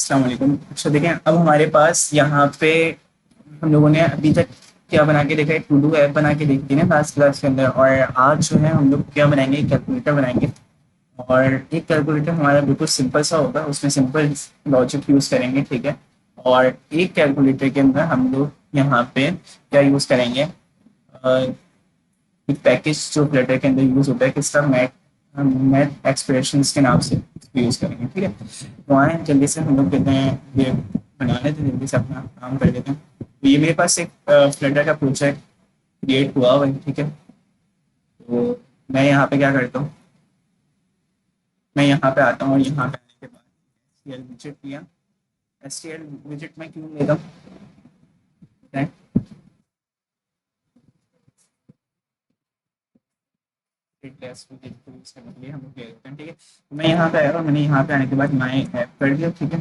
अस्सलाम वालेकुम। अच्छा देखें, अब हमारे पास यहाँ पे हम लोगों ने अभी तक क्या बना के देखा है, टू डू ऐप बना के देखी थी ना लास्ट क्लास के अंदर। और आज जो है हम लोग क्या बनाएंगे, एक कैलकुलेटर बनाएंगे। और एक कैलकुलेटर हमारा बिल्कुल सिंपल सा होगा, उसमें सिंपल लॉजिक यूज़ करेंगे, ठीक है। और एक कैलकुलेटर के अंदर हम लोग यहाँ पे क्या यूज़ करेंगे, एक पैकेज जो फ्लटर के अंदर यूज़ होता है, किसका मैथ मैथ एक्सप्रेशंस के नाम से यूज़ करेंगे, ठीक है। तो आए जल्दी से हम लोग कहते हैं ये बना लेते हैं, जल्दी से अपना काम कर लेते हैं। तो ये मेरे पास एक फ्लटर का प्रोजेक्ट क्रिएट हुआ हुआ है, ठीक है। तो मैं यहाँ पे क्या करता हूँ, मैं यहाँ पे आता हूँ और यहाँ पे आने के बाद एस टी एल विजिट लिया। एस टी एल विजिट में क्यों लेगा, टेस्ट यूज करने के लिए हम लोग ले लेते हैं, ठीक है। तो मैं यहाँ पे आया और मैंने यहाँ पे आने के बाद माई ऐप कर दिया, ठीक है।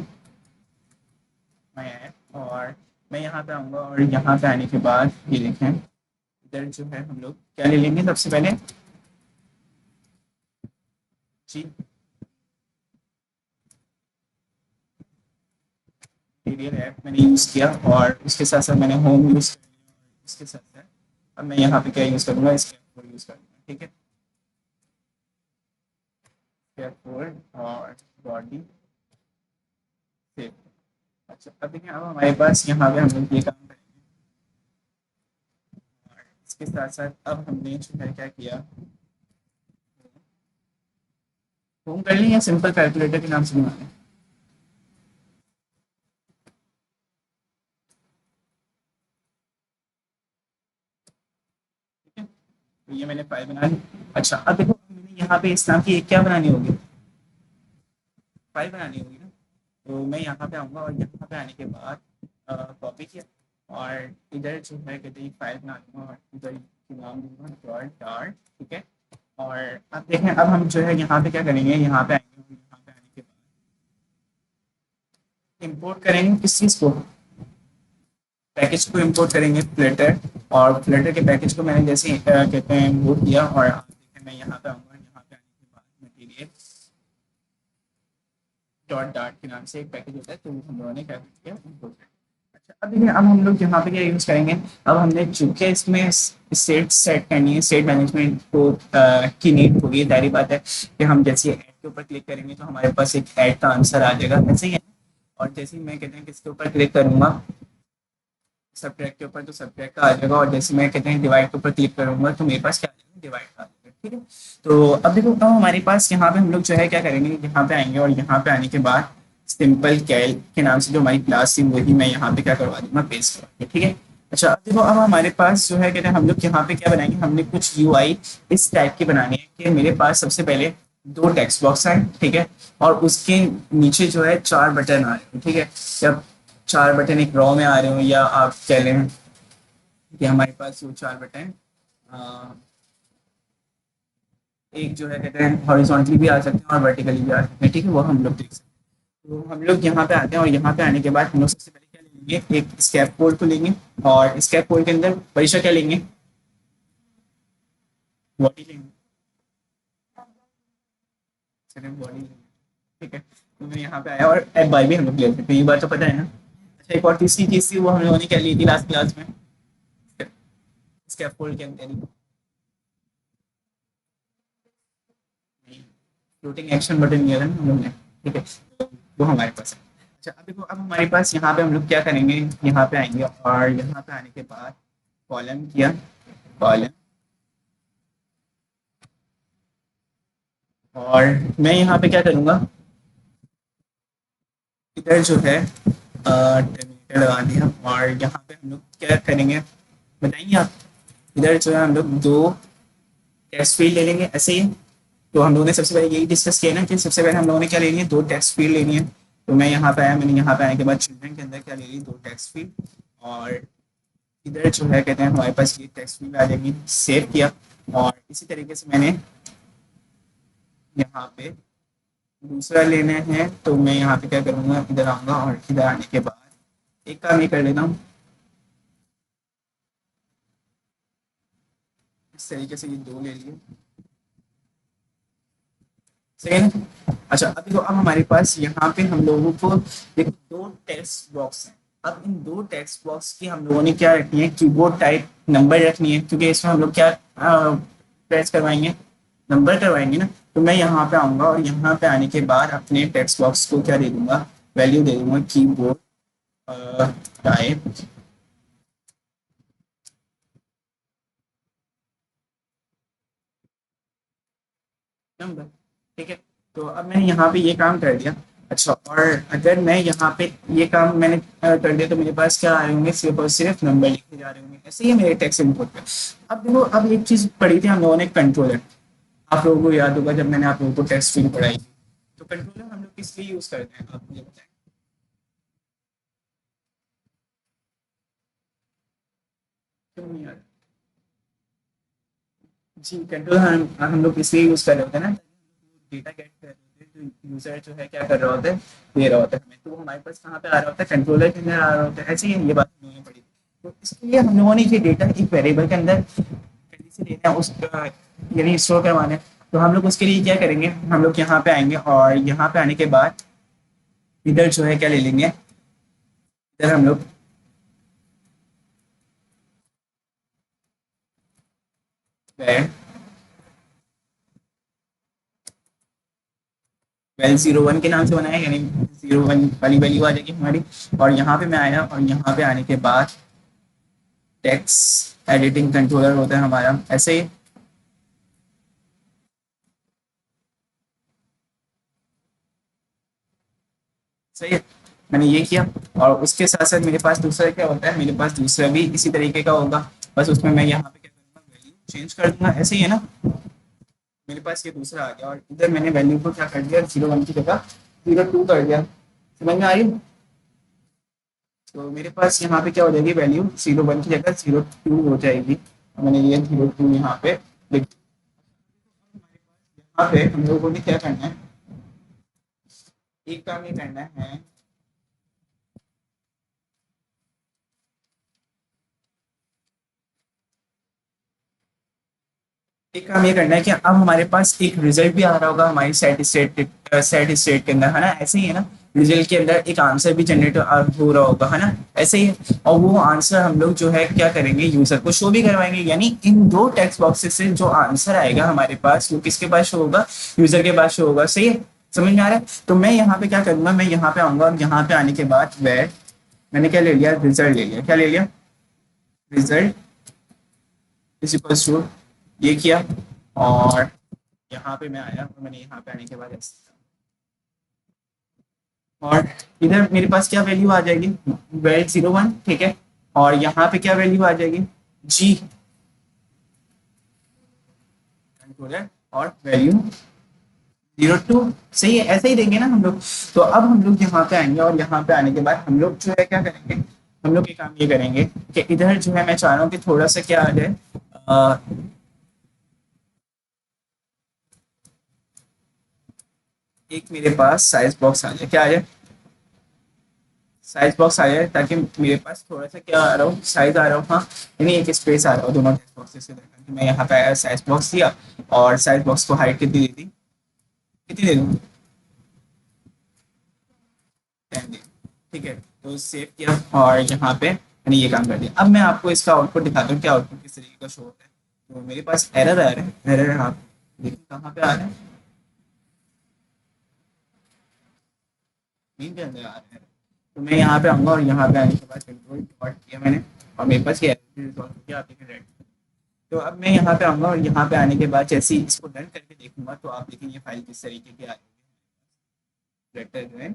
माई ऐप, और मैं यहाँ पे आऊँगा और यहाँ पे आने के बाद ये देखें, इधर जो है हम लोग क्या ले लेंगे सबसे पहले जी, मटीरियल ऐप मैंने यूज़ किया और उसके साथ साथ मैंने होम यूज़ कर लिया। और इसके साथ साथ अब मैं यहाँ पे क्या यूज़ करूँगा, स्केप बोर्ड यूज़ करूँगा, ठीक है। स्केप बोर्ड और बॉडी सेव। अच्छा अब देखिए, अब हमारे पास यहाँ पे हम लोग ये काम करेंगे। और इसके साथ साथ अब हमने जो है क्या किया, होम कर ली या सिंपल कैलकुलेटर के नाम से बनाना है, ठीक है। तो ये मैंने फाइल बना ली। अच्छा अब देखो, मैंने यहाँ पे इस नाम की एक क्या बनानी होगी, फाइल बनानी होगी ना। तो मैं यहाँ पे आऊँगा और यहाँ पे आने के बाद कॉपी किया और इधर जो है कहते हैं फाइल बना दूँगा और इधर नाम दूँगा डॉट डार्ट, ठीक है। और अब देखें, अब हम जो है यहाँ पे क्या करेंगे, यहाँ पे आएंगे और यहाँ पे आने के बाद इम्पोर्ट करेंगे किस चीज़ को, पैकेज को इम्पोर्ट करेंगे फ्लटर। और फ्लटर के पैकेज को मैंने जैसे कहते हैं इम्पोर्ट किया और आप देखें मैं यहाँ पे आऊँगा, यहाँ पे आने के बाद मटीरियल डॉट डार्ट के नाम से एक पैकेज होता है, तो हम लोगों ने क्या किया, इम्पोर्ट किया। अच्छा अब देखिए, अब हम लोग यहाँ पे क्या यूज़ करेंगे। अब हमने चूंकि इसमें स्टेट सेट करनी है, स्टेट मैनेजमेंट को की नीड होगी, जारी बात है कि हम जैसे ऐड के ऊपर क्लिक करेंगे तो हमारे पास एक ऐड का आंसर आ जाएगा, ऐसे ही है। और जैसे ही मैं कहते हैं किसके ऊपर क्लिक करूंगा, सब्ट्रैक्ट के ऊपर, तो सब्ट्रैक्ट का आ जाएगा। और जैसे मैं कहते हैं डिवाइड के ऊपर क्लिक करूंगा तो मेरे पास क्या आ जाएगा, डिवाइड का आ जाएगा, ठीक है। तो अब देखो, तो हमारे पास यहाँ पे हम लोग जो है क्या करेंगे, यहाँ पे आएंगे और यहाँ पे आने के बाद सिंपल कैल के नाम से जो हमारी क्लास थी वही मैं यहाँ पे क्या करवा दूंगा, पेस्ट करवा दूंगा, ठीक है। अच्छा अब देखो, अब हमारे पास जो है कहते हैं हम लोग यहाँ पे क्या बनाएंगे, हमने कुछ यूआई इस टाइप की बनानी है कि मेरे पास सबसे पहले दो टेक्स्ट बॉक्स आए, ठीक है। और उसके नीचे जो है चार बटन आ रहे हैं, ठीक है। जब चार बटन एक रॉ में आ रहे हो, या आप कह लें कि हमारे पास जो चार बटन एक जो है कहते हैं हॉरिजॉन्टली भी आ सकते हैं और वर्टिकली भी आ सकते हैं, ठीक है। वो हम लोग देख सकते हैं। तो हम लोग यहाँ पे आते हैं और यहाँ पे आने के बाद हम लोग सबसे पहले क्या लेंगे, एक स्कैप कोड को लेंगे। और स्कैप कोड के अंदर परीक्षा क्या लेंगे, बॉडी लेंगे, बॉडी लेंगे, ठीक है। तो मैं यहाँ पे आया और एफ बाई भी हम लोग ले सकते हैं, ये बात तो पता है ना। अच्छा एक और तीसरी चीज़ थी, वो हम लोगों ने क्या ली थी लास्ट क्लास में, स्कैप कोड के अंदर फ्लोटिंग एक्शन बटन लिया था ना हम लोग ने, ठीक है। तो वो हमारे पास है। अच्छा अब देखो, अब हमारे पास यहाँ पे हम लोग क्या करेंगे, यहाँ पे आएंगे और यहाँ पे आने के बाद कॉलम किया, कॉलम। और मैं यहाँ पे क्या करूँगा, इधर जो है टर्मिनेटर लगा दिया और यहाँ पे हम लोग क्या करेंगे बताएंगे आप। इधर जो है हम लोग दो टेक्स्ट फील्ड ले लेंगे, ऐसे ही। तो हम लोगों ने सबसे पहले यही डिस्कस किया ना कि सबसे पहले हम लोगों ने क्या लेनी है, दो टेक्स्ट फील्ड लेनी है। तो मैं यहाँ पे आया, मैंने यहाँ पे आने के बाद चिल्ड्रन के अंदर क्या ले ली, दो टेक्स्ट फील्ड। और इधर जो है कहते हैं हमारे पास ये टेक्स्ट फील्ड आ जाएगी, सेव किया। और इसी तरीके से मैंने यहाँ पे दूसरा लेना है, तो मैं यहाँ पे क्या करूँगा, इधर आऊँगा और इधर आने के बाद एक काम ये कर लेता हूँ, इस तरीके से ये दो ले लिए, सही है ना। अच्छा, अभी तो अब हमारे पास यहाँ पे हम लोगों को एक दो टेक्स्ट बॉक्स हैं। अब इन दो टेक्स्ट बॉक्स की हम लोगों ने क्या रखनी है, कीबोर्ड टाइप नंबर रखनी है, क्योंकि इसमें हम लोग क्या प्रेस करवाएंगे, नंबर करवाएंगे ना। तो मैं यहाँ पे आऊंगा और यहाँ पे आने के बाद अपने टेक्स्ट बॉक्स को क्या दे दूंगा, वैल्यू दे दूंगा कीबोर्ड टाइप नंबर। ठीक है, तो अब मैंने यहाँ पे ये काम कर दिया। अच्छा, और अगर मैं यहाँ पे ये काम मैंने कर दिया तो मेरे पास क्या आ रहे होंगे, सिर्फ और सिर्फ नंबर लिखे जा रहे होंगे। ऐसे ही है मेरे टेक्स्ट इनपुट पे। अब देखो, अब एक चीज पढ़ी थी हम लोगों ने, कंट्रोलर। आप लोगों को याद होगा जब मैंने आप लोगों को टेक्स्ट फील्ड पढ़ाई थी। तो कंट्रोलर हम लोग किस लिए यूज करते हैं, आप मुझे बताएं। क्यों नहीं याद? जी, कंट्रोलर हम लोग इसलिए यूज कर रहे होते हैं ना, डेटा गेट कर रहे होते हैं, तो यूजर जो है क्या कर रहा होता है, दे रहा होता है हमें, तो वो हमारे पास कहाँ पे आ रहा होता है, कंट्रोलर के अंदर आ रहा होता है। ऐसे ही ये बात हम लोगों ने पढ़ी। तो इसके लिए हम लोगों ने ये डेटा एक वेरिएबल के अंदर जल्दी से लेना है, उसका यानी स्टोर करवाना है। तो हम लोग उसके लिए क्या करेंगे, हम लोग यहाँ पे आएंगे और यहाँ पे आने के बाद इधर जो है क्या ले लेंगे, इधर हम लोग वेल 01 के नाम से बनाया, यानी 01 वाली वैल्यू आ जाएगी हमारी। और यहाँ पे मैं आया और यहाँ पे आने के बाद टेक्स्ट एडिटिंग कंट्रोलर होता है हमारा, ऐसे ही। सही है, मैंने ये किया। और उसके साथ साथ मेरे पास दूसरा क्या होता है, मेरे पास दूसरा भी इसी तरीके का होगा। बस उसमें मैं यहाँ पे क्या करूँगा, वैल्यू चेंज कर दूंगा, ऐसे ही है ना। मेरे पास ये दूसरा आ गया और इधर मैंने वैल्यू को क्या कर दिया, 01 की जगह 02 कर दिया। समझ में आ रही है? तो मेरे पास यहाँ पे क्या हो जाएगी, वैल्यू 01 की जगह 02 हो जाएगी। और मैंने ये 02 यहाँ पे लिख दिया। यहाँ पे हम लोगों ने क्या करना है, एक काम ये करना है, एक काम ये करना है कि अब हमारे पास एक रिजल्ट भी आ रहा होगा हमारी सेट स्टेट के अंदर, है ना। ऐसे ही है ना, रिजल्ट के अंदर एक आंसर भी जनरेट हो रहा होगा, है ना। ऐसे ही है। और वो आंसर हम लोग जो है क्या करेंगे, यूजर को शो भी करवाएंगे, यानी इन दो टेक्स्ट बॉक्सेस से जो आंसर आएगा हमारे पास, वो किसके पास शो होगा, यूजर के पास शो होगा। सही है, समझ में आ रहा है? तो मैं यहाँ पे क्या करूंगा, मैं यहाँ पे आऊंगा और यहाँ पे आने के बाद वह मैंने क्या ले लिया, रिजल्ट ले लिया। क्या ले लिया, रिजल्ट इज इक्वल टू, ये किया। और यहाँ पे मैं आया और मैंने यहाँ पे आने के बाद ऐसे, और इधर मेरे पास क्या वैल्यू आ जाएगी, वेल 01। ठीक है, और यहाँ पे क्या वैल्यू आ जाएगी, जी कंट्रोलर, और वैल्यू 02। सही है, ऐसे ही देंगे ना हम लोग। तो अब हम लोग यहाँ पे आएंगे और यहाँ पे आने के बाद हम लोग जो है क्या करेंगे, हम लोग ये काम ये करेंगे कि इधर जो है मैं चाह रहा हूँ कि थोड़ा सा क्या आ जाए, एक मेरे पास साइज बॉक्स आ जाए। क्या आ जाए, साइज बॉक्स आ जाए, ताकि मेरे पास थोड़ा सा क्या आ रहा हो, साइज आ रहा हो, हाँ, यानी एक स्पेस आ रहा हो दोनों टेक्स्ट बॉक्सेस के दरमियान। तो मैं यहाँ पे आया, साइज बॉक्स दिया, और साइज बॉक्स को हाइट कितनी दे दी, कितनी दे दूँ, 10 दी। ठीक है, तो सेव किया और यहाँ पे मैंने ये काम कर दिया। अब मैं आपको इसका आउटपुट दिखाता हूँ कि आउटपुट किस तरीके का शो होता है। तो मेरे पास एरर आ रहा है, एरर आप देखिए कहाँ पे आ रहा है, मीन के अंदर आ रहा है। तो मैं यहाँ पे आऊँगा और यहाँ पे आने के बाद कंट्रोल डॉट किया मैंने, और मेरे पास ये रिजॉल्व हो गया, आप देखें रेड। तो अब मैं यहाँ पे आऊँगा और यहाँ पे आने के बाद जैसे ही इसको रन करके देखूंगा, तो आप देखेंगे फाइल किस तरीके की आ रही है।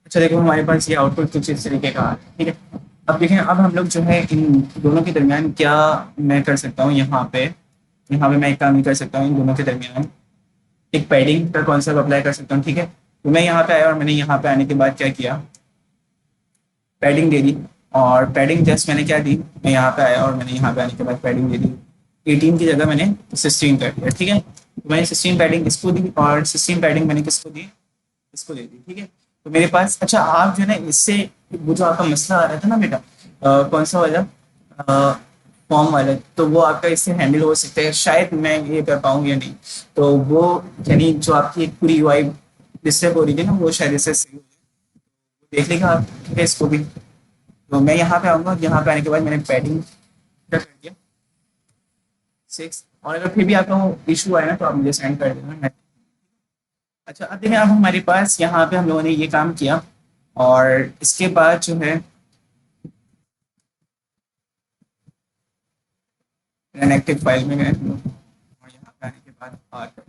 अच्छा देखो हमारे पास ये आउटपुट कुछ इस तरीके का है, ठीक है। अब देखें, अब हम लोग जो है इन दोनों के दरमियान क्या मैं कर सकता हूँ यहाँ पे मैं एक काम नहीं कर सकता हूँ इन दोनों के दरमियान एक पैडिंग का कॉन्सेप्ट अप्लाई कर सकता हूँ, ठीक है। तो मैं यहाँ पे आया और मैंने यहाँ पे आने के बाद क्या किया, पैडिंग दे दी। और पैडिंग जस्ट मैंने क्या दी, मैं यहाँ पे आया और मैंने यहाँ पे आने के बाद पैडिंग दे दी। 18 की जगह मैंने 16 कर दिया, ठीक है। तो मैंने 16 पैडिंग इसको दी और 16 पैडिंग मैंने किसको दी, इसको दे दी, ठीक है। तो मेरे पास, अच्छा आप जो है ना इससे, वो जो आपका मसला आ रहा था ना बेटा, कौन सा वाला, फॉर्म वाला, तो वो आपका इससे हैंडल हो सकता है, शायद मैं ये कर पाऊँ या नहीं। तो वो यानी जो आपकी एक पूरी यूआई डिस्टर्ब हो रही थी ना, वो शायद इससे सही हो जाए। देख लेगा आप, ठीक है, इसको भी। तो मैं यहाँ पे आऊँगा, यहाँ पे आने के बाद मैंने पैडिंग क्या कर दिया, 6। और अगर फिर भी आपका वो इशू आए ना तो आप मुझे सेंड कर देना मैं। अच्छा अब देखिए, अब हमारे पास यहाँ पे हम लोगों ने ये काम किया और इसके बाद जो है रन एक्टिव फाइल में गए हम लोग और यहाँ पे आने के बाद आर कर।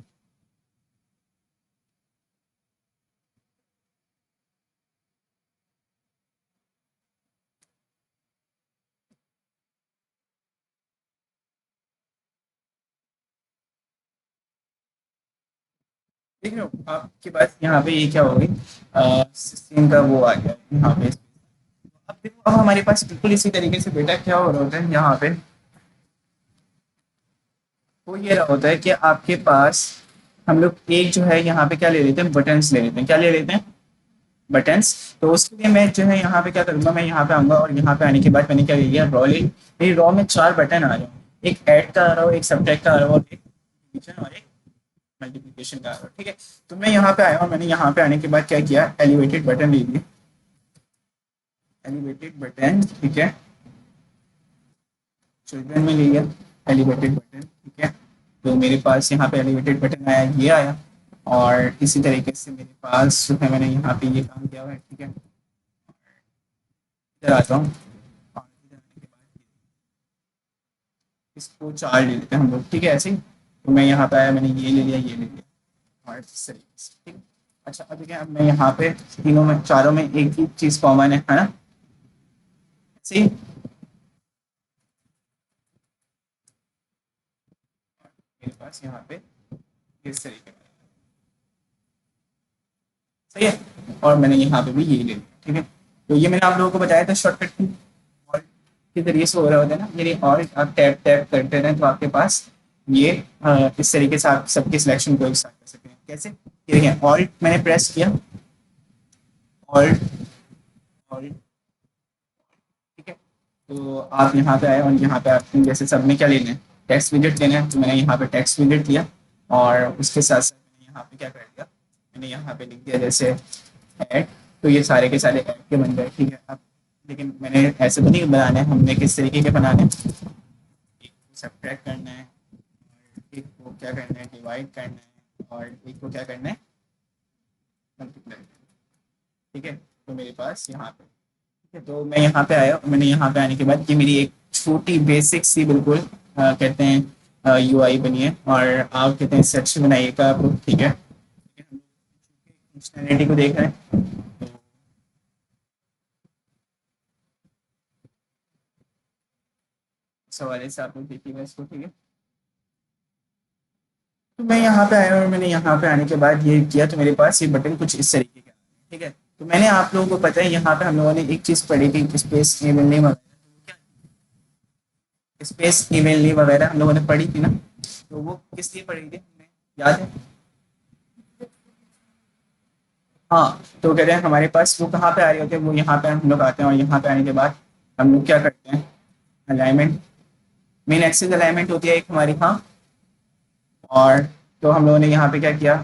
देख रहे हो आपके पास यहाँ पे ये क्या हो गई, सिस्टम का वो आ गया यहाँ पे। अब देखो, अब हमारे पास बिल्कुल इसी तरीके से बेटा क्या हो रहा होता है यहाँ पे, वो ये रहा होता है कि आपके पास हम लोग एक जो है यहाँ पे क्या ले लेते हैं, बटन्स ले लेते हैं, क्या ले लेते हैं, बटन्स। तो उसके लिए मैं जो है यहाँ पे क्या करूँगा, मैं यहाँ पे आऊँगा और यहाँ पे आने के बाद मैंने क्या ले लिया, रॉ ले, मेरी रॉ में 4 बटन आ रहे हैं, एक ऐड का आ रहा हो, एक सब्ट्रैक्ट का आ रहा हो, और एक डिवीजन और एक मल्टीप्लिकेशन का आ रहा हो, ठीक है। तो मैं यहाँ पे आया और मैंने यहाँ पे आने के बाद क्या किया, एलिवेटेड बटन ले लिया, एलिवेटेड बटन, ठीक है। चिल्ड्रन में ले लिया एलिवेटेड बटन, ठीक है। तो मेरे पास यहाँ पे एलिवेटेड बटन आया, ये आया। और इसी तरीके से मेरे पास जो है मैंने यहाँ पे ये काम किया हुआ है, ठीक है। इधर आता हूँ और इधर आने के बाद इसको 4 ले लेते हैं हम लोग, ठीक है, ऐसे ही। तो मैं यहाँ पे आया, मैंने ये ले लिया, ये ले लिया और इस तरीके से, ठीक है। अच्छा अब देखिए, अब मैं यहाँ पे तीनों में, चारों में एक ही चीज़ कॉमन है ना, ऐसे ही। मेरे पास यहाँ पे इस तरीके का, सही है। और मैंने यहाँ पे भी ये ले लिया, ठीक है। तो ये मैंने आप लोगों को बताया था शॉर्टकट की, और के जरिए से हो रहा होता है ना, यानी और आप टैप टैप करते रहें तो आपके पास ये इस तरीके से आप सबके सिलेक्शन को एक साथ कर सकते हैं। कैसे, ये देखिए, ऑल्ट मैंने प्रेस किया, ऑल्ट, ऑल्ट, ठीक है। तो आप यहाँ पे आए और यहाँ पे आप जैसे सब में क्या लेना है, टेक्स्ट विजेट लेना है, तो मैंने यहाँ पे टेक्स्ट विजेट लिया। और उसके साथ साथ मैंने यहाँ पे क्या कर दिया, मैंने यहाँ पे लिख दिया जैसे ऐड। तो ये सारे के सारे ऐड के बन गए, ठीक है। अब लेकिन मैंने ऐसे तो नहीं बनाने हैं, हमने किस तरीके के बनाने हैं, एक को सब्ट्रैक्ट करना है, और एक को क्या करना है, डिवाइड करना है, और एक को क्या करना है, मल्टीप्लाई, ठीक है। तो मेरे पास यहाँ पे, ठीक है। तो मैं यहाँ पे आया और मैंने यहाँ पे आने के बाद ये मेरी एक छोटी बेसिक सी बिल्कुल कहते हैं यूआई बनी है, और आप कहते हैं इससे अच्छी बनाइएगा आप, ठीक है। फंक्शनैलिटी को देख रहे हैं, तो इस हवाले से आप लोग देखिएगा इसको, ठीक है। तो मैं यहाँ पे आया और मैंने यहाँ पे आने के बाद ये किया, तो मेरे पास ये बटन कुछ इस तरीके का है, ठीक है। तो मैंने आप लोगों को पता है यहाँ पे हम लोगों ने एक चीज़ पढ़ी थी, स्पेस ईमेल नेम वगैरह, स्पेस ईमेल नेम वगैरह हम लोगों ने पढ़ी थी ना। तो वो किस लिए पढ़ी थी हमने, याद है? हाँ, तो कहते हैं हमारे पास वो कहाँ पे आ रहे होते हैं, वो यहाँ पे हम लोग आते हैं और यहाँ पे आने के बाद हम लोग क्या करते हैं, अलाइनमेंट, मेन एक्सिस अलाइनमेंट होती है एक हमारी, हाँ। और तो हम लोगों ने यहाँ पे क्या किया,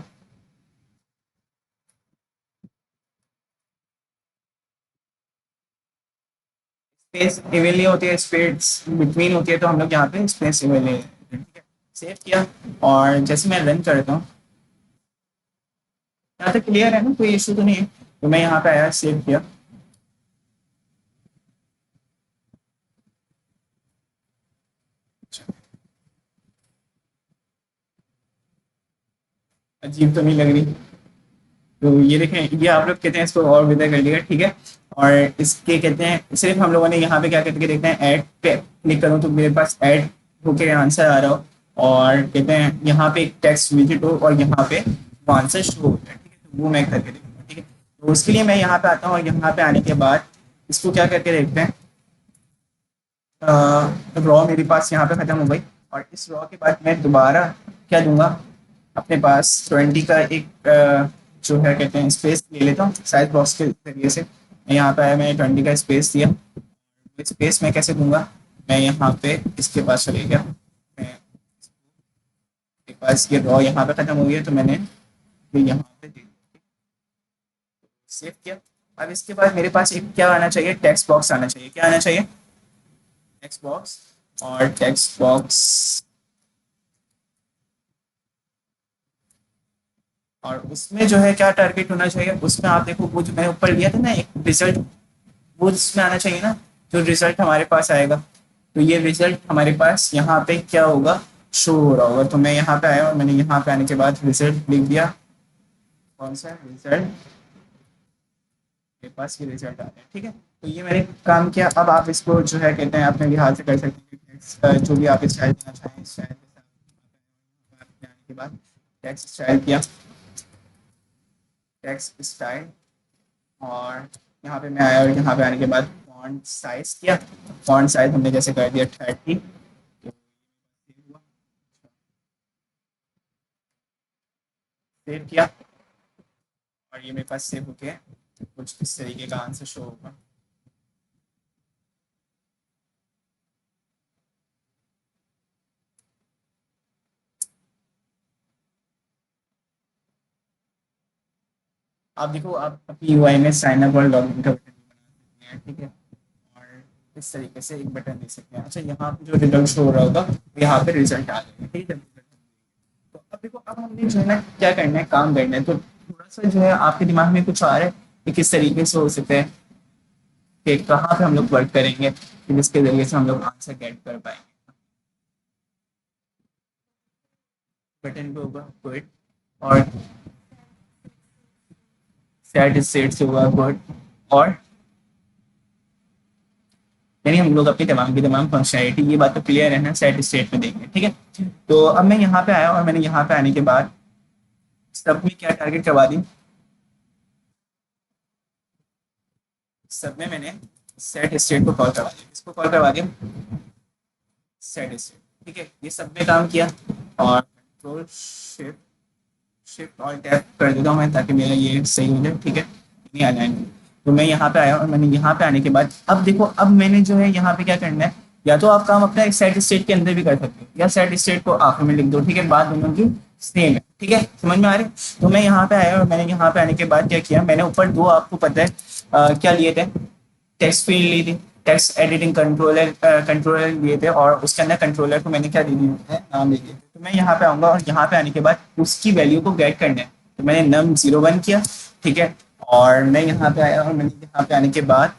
स्पेस इवेल नहीं होती है, स्पेस बिटवीन होती है, तो हम लोग यहाँ पे स्पेस इवेल ले लेते हैं, ठीक है। सेव किया और जैसे मैं रन करता हूँ, यहाँ तक क्लियर है ना, कोई इशू तो नहीं है। तो मैं यहाँ पे आया, सेव किया, अजीब तो नहीं लग रही, तो ये देखें, ये आप लोग कहते हैं इसको और विदा कर लिएगा, ठीक है। और इसके कहते हैं सिर्फ हम लोगों ने यहाँ पे क्या करके देखते हैं, ऐड पे क्लिक करूँ तो मेरे पास ऐड होके आंसर आ रहा हो, और कहते हैं यहाँ पे एक टेक्स्ट विजिट हो और यहाँ पे वो आंसर शो हो जाए, ठीक है। तो वो मैं करके देखूंगा, ठीक है। तो उसके लिए मैं यहाँ पे आता हूँ और यहाँ पे आने के बाद इसको क्या करके देखते हैं, रॉ मेरे पास यहाँ पे खत्म हो गई। और इस रॉ के बाद मैं दोबारा क्या दूंगा, अपने पास 20 का एक जो है कहते हैं स्पेस ले लेता हूँ साइज बॉक्स के जरिए से। यहाँ पे आया, मैंने 20 का स्पेस दिया। स्पेस मैं कैसे दूंगा, मैं यहाँ पे इसके पास चले गया, मैं मेरे पास ये रॉ यहाँ पे खत्म हो गया, तो मैंने ये यहाँ पे दे सेव किया। अब इसके बाद मेरे पास एक क्या आना चाहिए, टेक्स्ट बॉक्स आना चाहिए। क्या आना चाहिए, टेक्स्ट बॉक्स। और टेक्स्ट बॉक्स, और उसमें जो है क्या टारगेट होना चाहिए, उसमें आप देखो वो जो मैंने ऊपर लिया था ना एक रिजल्ट, वो इसमें आना चाहिए ना, जो रिजल्ट हमारे पास आएगा। तो ये रिजल्ट हमारे पास यहाँ पे क्या होगा, शो हो रहा होगा। तो मैं यहाँ पे आया और मैंने यहाँ पे आने के बाद रिजल्ट लिख दिया। कौन सा रिजल्ट, मेरे पास ये रिजल्ट आ रहा है, ठीक है। तो ये मैंने काम किया। अब आप इसको जो है कहते हैं अपने लिहाज से कर सकते हैं, जो भी आप स्टाइल देना चाहें स्टाइल के साथ आने के बाद टेक्स्ट स्टाइल किया, टेक्स्ट स्टाइल। और यहाँ पे मैं आया और यहाँ पे आने के बाद फॉन्ट साइज किया। फॉन्ट साइज हमने जैसे कर दिया 30, सेव किया। और ये मेरे पास सेव हो गया, कुछ इस तरीके का आंसर शो होगा। आप देखो, आप अपनी यूआई में साइन अप और लॉगिन का बटन बना सकते हैं, ठीक है। और इस तरीके से एक बटन दे सकते हैं। अच्छा, यहाँ पे जो रिजल्ट शो हो रहा होगा, यहाँ पे रिजल्ट आ जाएगा, ठीक है। तो अब देखो, अब हमने जो है ना क्या करना है, काम करना है। तो थोड़ा सा जो है आपके दिमाग में कुछ आ रहा है कि किस तरीके से हो सकता है, कि कहाँ पे हम लोग वर्क करेंगे कि जिसके जरिए से हम लोग आंसर गेट कर पाएंगे। बटन पे होगा क्विट, और सेट स्टेट से हुआ गुड, और यानी हम लोग अपनी तमाम की तमाम फंक्शनैलिटी, ये बात तो क्लियर है ना, सेट स्टेट में देंगे, ठीक है। तो अब मैं यहाँ पे आया और मैंने यहाँ पे आने के बाद सब में क्या टारगेट करवा दी, सब में मैंने सेट स्टेट को कॉल करवा दिया। इसको कॉल करवा दिया सेट स्टेट, ठीक है। ये सब में काम किया। और कंट्रोल शिफ्ट शिफ्ट और टैप कर देता हूँ मैं, ताकि मेरा ये सही हो जाए, ठीक है। नहीं अलाइन, तो मैं यहाँ पे आया और मैंने यहाँ पे आने के बाद अब देखो, अब मैंने जो है यहाँ पे क्या करना है, या तो आप काम अपना एक सेट स्टेट के अंदर भी कर सकते हो, या सेट स्टेट को आखिर में लिख दो, ठीक है। बात दोनों की सेम है, ठीक है, समझ में आ रही। तो मैं यहाँ पे आया और मैंने यहाँ पे आने के बाद क्या किया, मैंने ऊपर दो आपको पता है क्या लिए थे, टेक्स्ट फील्ड ली थी, टेक्स्ट एडिटिंग कंट्रोलर कंट्रोलर लिए थे, और उसके अंदर कंट्रोलर को मैंने क्या दे दिया है, नाम दे दिया। तो मैं यहाँ पे आऊंगा और यहाँ पे आने के बाद उसकी वैल्यू को गेट करना है। तो मैंने num 01 किया, ठीक है। और मैं यहाँ पे आया और मैंने यहाँ पे आने के बाद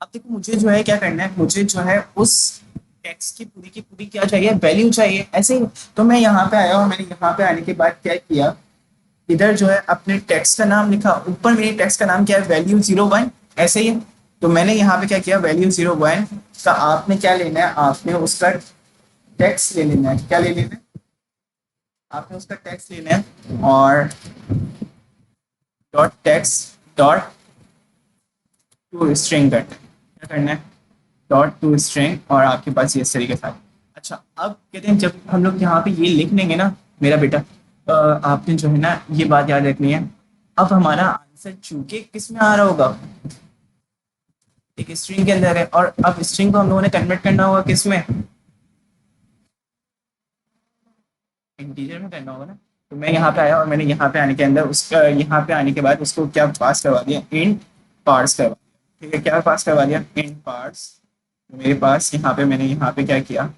अब देखो, मुझे जो है क्या करना है, मुझे जो है उस टेक्स्ट की पूरी क्या चाहिए, वैल्यू चाहिए, ऐसे ही। तो मैं यहाँ पे आया और मैंने यहाँ पे आने के बाद क्या किया, इधर जो है अपने टेक्स्ट का नाम लिखा, ऊपर मेरे टेक्स्ट का नाम क्या है, वैल्यू 01, ऐसे ही है। तो मैंने यहाँ पे क्या किया, वैल्यू 01 का आपने क्या लेना है, आपने उसका टेक्स्ट ले लेना है। क्या ले लेना है, आपने उसका टेक्स्ट लेना है। और dot text dot to string करना है। क्या करना है, डॉट टू स्ट्रिंग, और आपके पास ये इस तरीके से। अच्छा, अब कहते हैं जब हम लोग यहाँ पे ये लिख लेंगे ना मेरा बेटा, आपने जो है ना ये बात याद रखनी है। अब हमारा आंसर चूंकि किस में आ रहा होगा, एक स्ट्रिंग के अंदर है, और अब स्ट्रिंग को हम लोगों ने कन्वर्ट करना होगा किस में, इंटीजर में करना होगा ना। तो मैं यहाँ पे आया और मैंने यहाँ पे आने के अंदर उसका, यहाँ पे आने के बाद उसको क्या पास करवा दिया, इंट पार्स करवा दिया, ठीक है। क्या पास करवा दिया, इंट पार्स। तो मेरे पास यहाँ पे मैंने यहाँ पे क्या किया,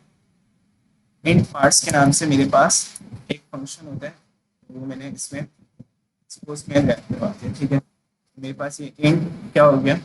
इंट पार्ट्स के नाम से मेरे पास एक फंक्शन होता है, वो मैंने इसमें सपोज में रैप करवा दिया, ठीक है। मेरे पास ये इंट क्या हो गया,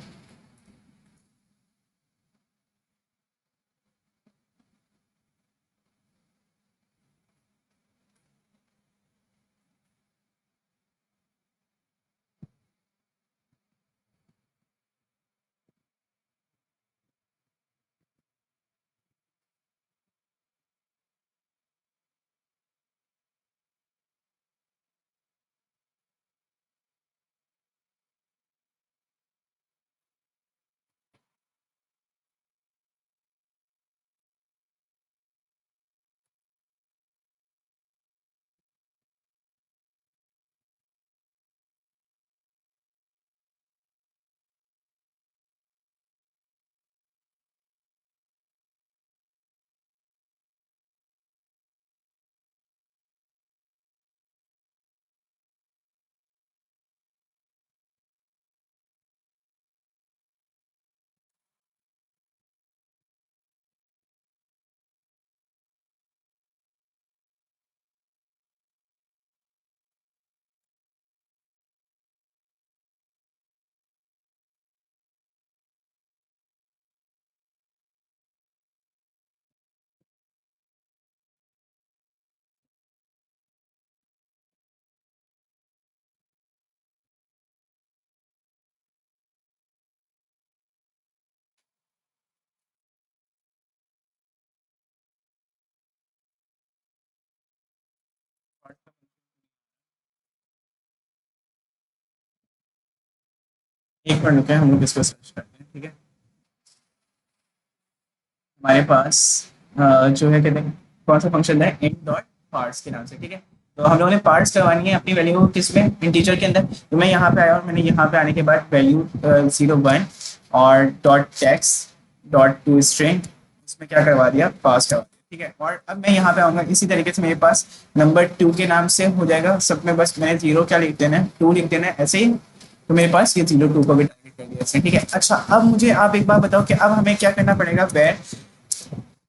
एक मिनट रुके, हम लोग इसको सर्च करते हैं, ठीक है। हमारे पास जो है कहते हैं कौन सा फंक्शन है, int डॉट पार्ट्स के नाम से, ठीक है। तो हम लोगों ने पार्ट्स करवानी है अपनी वैल्यू किसमें, इंटीजर के अंदर। तो मैं यहाँ पे आया और मैंने यहाँ पे आने के बाद वैल्यू 0 1 और dot text dot to string इसमें क्या करवा दिया, पास करवा दिया, ठीक है। और अब मैं यहाँ पे आऊँगा, इसी तरीके से मेरे पास नंबर 2 के नाम से हो जाएगा सब में, बस मैंने जीरो क्या लिख देना है, 2 लिख देना है, ऐसे ही। तो मेरे पास ये 0 2 को भी टारगेट कर दिया ऐसे, ठीक है। अच्छा, अब मुझे आप एक बात बताओ कि अब हमें क्या करना पड़ेगा, वेर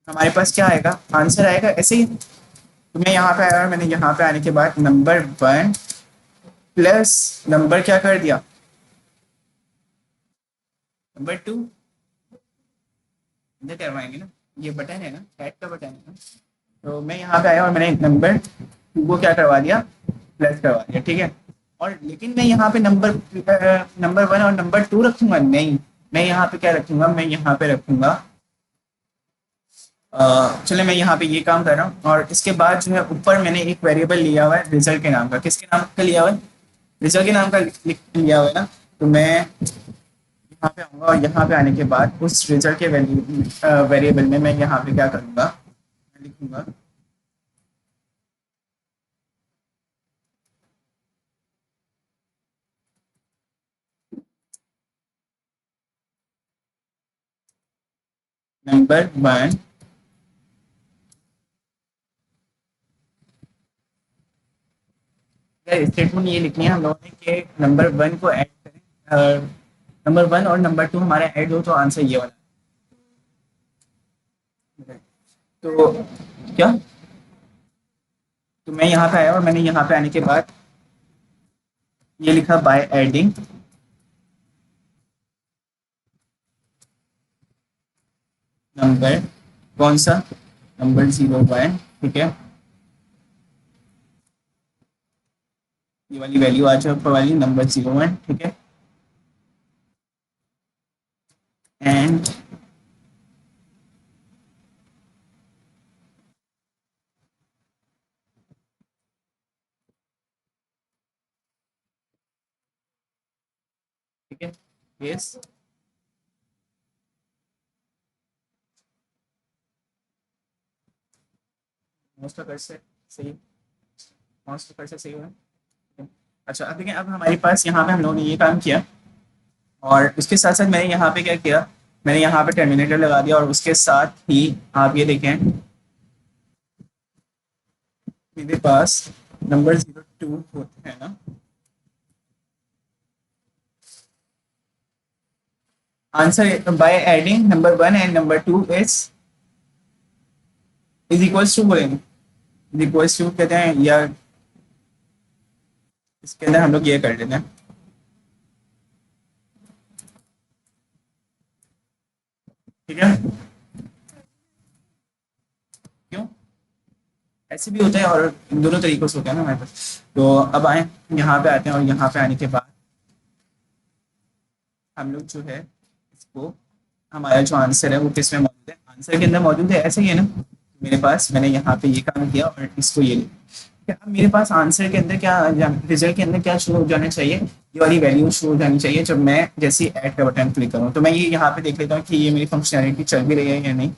हमारे पास क्या आएगा, आंसर आएगा ऐसे ही। तो मैं यहाँ पे आया और मैंने यहाँ पे आने के बाद नंबर 1 प्लस नंबर क्या कर दिया, नंबर 2 इंटर करवाएंगे ना, ये बटन है ना, ऐड का बटन है ना। तो मैं यहाँ पे आया और मैंने नंबर 2 को क्या करवा दिया, प्लस करवा दिया, ठीक है। और लेकिन मैं यहाँ पे नंबर 1 और नंबर 2 रखूंगा नहीं, मैं यहाँ पे क्या रखूंगा, मैं यहाँ पे रखूंगा चले मैं यहाँ पे ये काम कर रहा हूँ। और इसके बाद जो है ऊपर मैंने एक वेरिएबल लिया हुआ है रिजल्ट के नाम का, किसके नाम का लिया हुआ है, रिजल्ट के नाम का लिया हुआ है ना। तो मैं यहाँ पे आऊँगा और यहाँ पे आने के बाद उस रिजल्ट के वेरिएबल में मैं यहाँ पे क्या करूँगा, मैं लिखूंगा नंबर 1 स्टेटमेंट ये लिखनी है हम लोगों ने कि नंबर 1 को ऐड करें, नंबर 1 और नंबर 2 हमारे ऐड हो तो आंसर ये वाला है। तो क्या, तो मैं यहाँ पे आया और मैंने यहाँ पे आने के बाद ये लिखा बाय एडिंग नंबर, कौन सा, नंबर 0 1, ठीक है। ये वाली वैल्यू आ जाए ऊपर वाली नंबर 0 1, ठीक है। एंड ठीक है, यस, मोस्ट ऑफ से सही, मोस्ट ऑफ से सही हुआ। अच्छा, अब देखिए, अब हमारे पास यहाँ पे हम लोगों ने ये काम किया और उसके साथ साथ मैंने यहाँ पे क्या किया, मैंने यहाँ पे टर्मिनेटर लगा दिया और उसके साथ ही आप ये देखें मेरे पास नंबर 02 होते हैं ना, answer by adding number 1 and number 2 is equals to बोलेंगे, इज इक्वल्स टू कहते हैं, या इसके अंदर हम लोग ये कर लेते हैं, ठीक है। क्यों, ऐसे भी होता है और दोनों तरीकों से होता है ना हमारे पास। तो अब आए, यहाँ पे आते हैं और यहाँ पे आने के बाद हम लोग जो है इसको, हमारा जो आंसर है वो किस में मौजूद है, आंसर के अंदर मौजूद है, ऐसे ही है ना। मेरे पास मैंने यहाँ पे ये काम किया और इसको ये लिखा, ठीक है। अब मेरे पास आंसर के अंदर क्या, रिजल्ट के अंदर क्या शो हो जाना चाहिए, ये वाली वैल्यू शो हो जानी चाहिए जब मैं जैसे ऐड का बटन क्लिक करूँ। तो मैं ये यहाँ पे देख लेता हूँ कि ये मेरी फंक्शनैलिटी चल भी रही है या नहीं।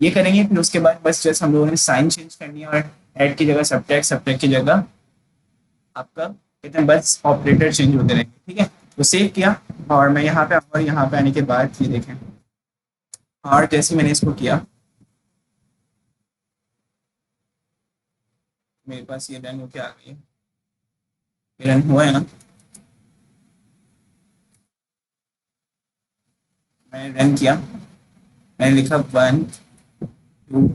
ये करेंगे, फिर उसके बाद बस जैसे हम लोगों ने साइन चेंज करनी है और ऐड की जगह सब्ट्रैक्ट, सब्ट्रैक्ट की जगह आपका कहते हैं बस ऑपरेटर चेंज होते रहेंगे, ठीक है। तो सेव किया और मैं यहाँ पे आऊँगा, यहाँ पे आने के बाद ये देखें, और जैसे मैंने इसको किया मेरे पास ये रन होके आ गई है, ये रन हुआ है ना, मैंने रन किया, मैंने लिखा 1 2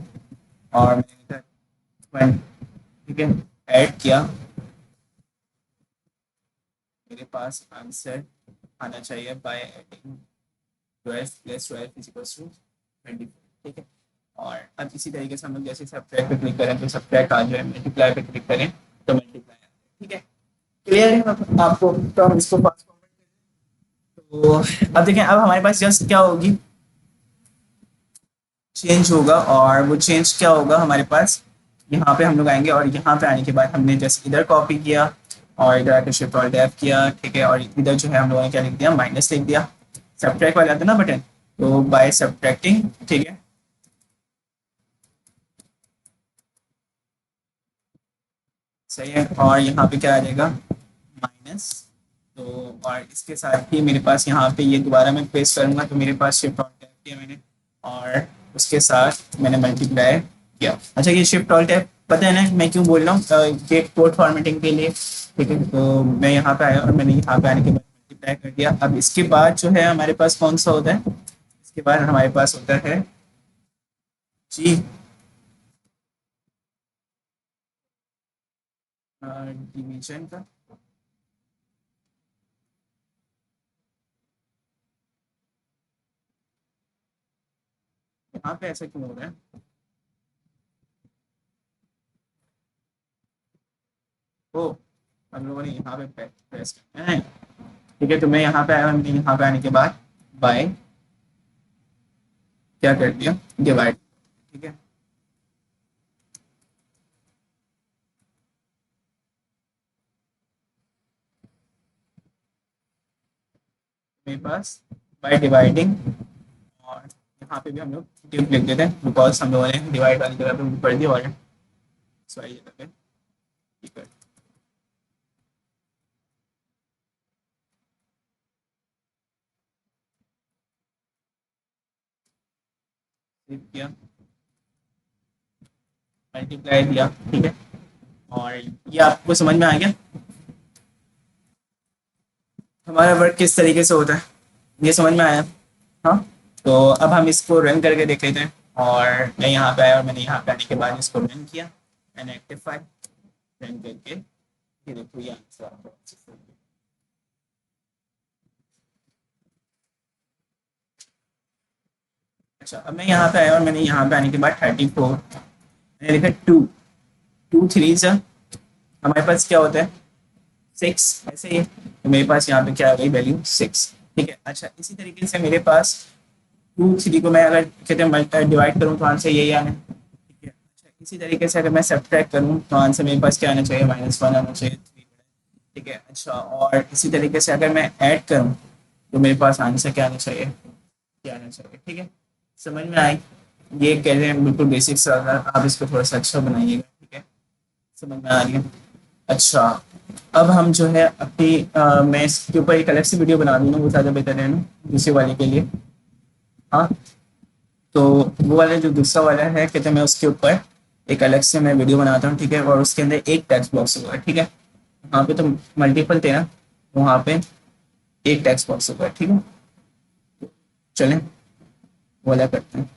और मैंने लिखा 1, ठीक है। ऐड किया, मेरे पास आंसर आना चाहिए by adding 12 plus 12 is equals to 24, ठीक है। और अब इसी तरीके से हम लोग जैसे सब्ट्रैक्ट पे क्लिक करें तो सब्ट्रैक्ट आ जाए, मल्टीप्लाई पे क्लिक करें तो मल्टीप्लाई आ जाए, ठीक है। क्लियर है आपको, तो हम इसको फास्ट फॉरवर्ड, तो अब देखें, अब हमारे पास जस्ट क्या होगी, चेंज होगा। और वो चेंज क्या होगा हमारे पास, यहाँ पे हम लोग आएंगे और यहाँ पे आने के बाद हमने जैसे इधर कॉपी किया और इधर आके शिफ्ट ऑल्ट एफ किया, ठीक है, और इधर जो है हम लोगों ने क्या लिख दिया, माइनस लिख दिया। सब्ट्रैक्ट वाला था ना बटन, तो बाय सब्ट्रैक्टिंग, ठीक है, सही है। और यहाँ पे क्या आ जाएगा, माइनस। तो और इसके साथ ही मेरे पास यहाँ पे ये दोबारा मैं पेस्ट करूँगा, तो मेरे पास शिफ्ट ऑल्ट टैब किया मैंने, और उसके साथ मैंने मल्टीप्लाई किया। अच्छा, ये शिफ्ट ऑल्ट टैब पता है ना मैं क्यों बोल रहा हूँ, ये कोड फॉर्मेटिंग के लिए, ठीक है। तो मैं यहाँ पे आया और मैंने यहाँ पे आने के बाद मल्टीप्लाई कर दिया। अब इसके बाद जो है हमारे पास कौन सा होता है, इसके बाद हमारे पास होता है जी डिवीजन का। यहाँ पे ऐसा क्यों हो रहा है, ओ हम लोगों ने यहाँ पे प्रेस करना है, ठीक है। तो मैं यहाँ पे आया, मैंने यहाँ पे आने के बाद बाय क्या कर दिया, डिवाइड, ठीक है। मेरे पास बाय डिवाइडिंग, और यहाँ पे भी हम लोग डिव लिख देते हैं, बिकॉज हम लोगों ने डिवाइड वाली जगह पे पढ़ दिया और सॉरी जगह पे ठीक है, डिव किया, मल्टीप्लाई दिया, ठीक है। और ये आपको समझ में आ गया हमारा वर्क किस तरीके से होता है, ये समझ में आया। हाँ, तो अब हम इसको रन करके देख लेते हैं। और मैं यहाँ पे आया और मैंने यहाँ पे आने के बाद इसको रन किया, मैंने एक्टिव फाइल रन करके, ये देखो ये आंसर आपको। अच्छा, अब मैं यहाँ पे आया और मैंने यहाँ पे आने के बाद 34 मैंने लिखा, टू टू थ्री से हमारे पास क्या होता है, सिक्स, ऐसे ही है। तो मेरे पास यहाँ पे क्या आ गई वैल्यू, सिक्स, ठीक है। अच्छा, इसी तरीके से मेरे पास टू थ्री को मैं अगर कहते हैं डिवाइड करूँ तो आंसर यही आना है, ठीक है। अच्छा, इसी तरीके से अगर मैं सब्ट्रैक्ट करूँ तो आंसर मेरे पास क्या आना चाहिए, -1 आना चाहिए, थ्री, ठीक है। अच्छा, और इसी तरीके से अगर मैं ऐड करूँ तो मेरे पास आंसर क्या आना चाहिए, क्या आना चाहिए, ठीक है। समझ में आए, ये कह रहे हैं बिल्कुल बेसिक सा, अगर आप इसको थोड़ा सा अच्छा बनाइएगा, ठीक है, समझ में आ रही है। अच्छा, अब हम जो है अपनी मैं इसके ऊपर एक अलग से वीडियो बना दूंगा, वो ज़्यादा बेहतर है ना दूसरे वाले के लिए। हाँ, तो वो वाला जो दूसरा वाला है कहते हैं, मैं उसके ऊपर एक अलग से मैं वीडियो बनाता हूँ, ठीक है। और उसके अंदर एक टेक्स्ट बॉक्स होगा, ठीक है। वहाँ पे तो मल्टीपल थे ना, वहाँ पे एक टेक्स्ट बॉक्स होगा, ठीक है। चलें, वो वाला करते हैं।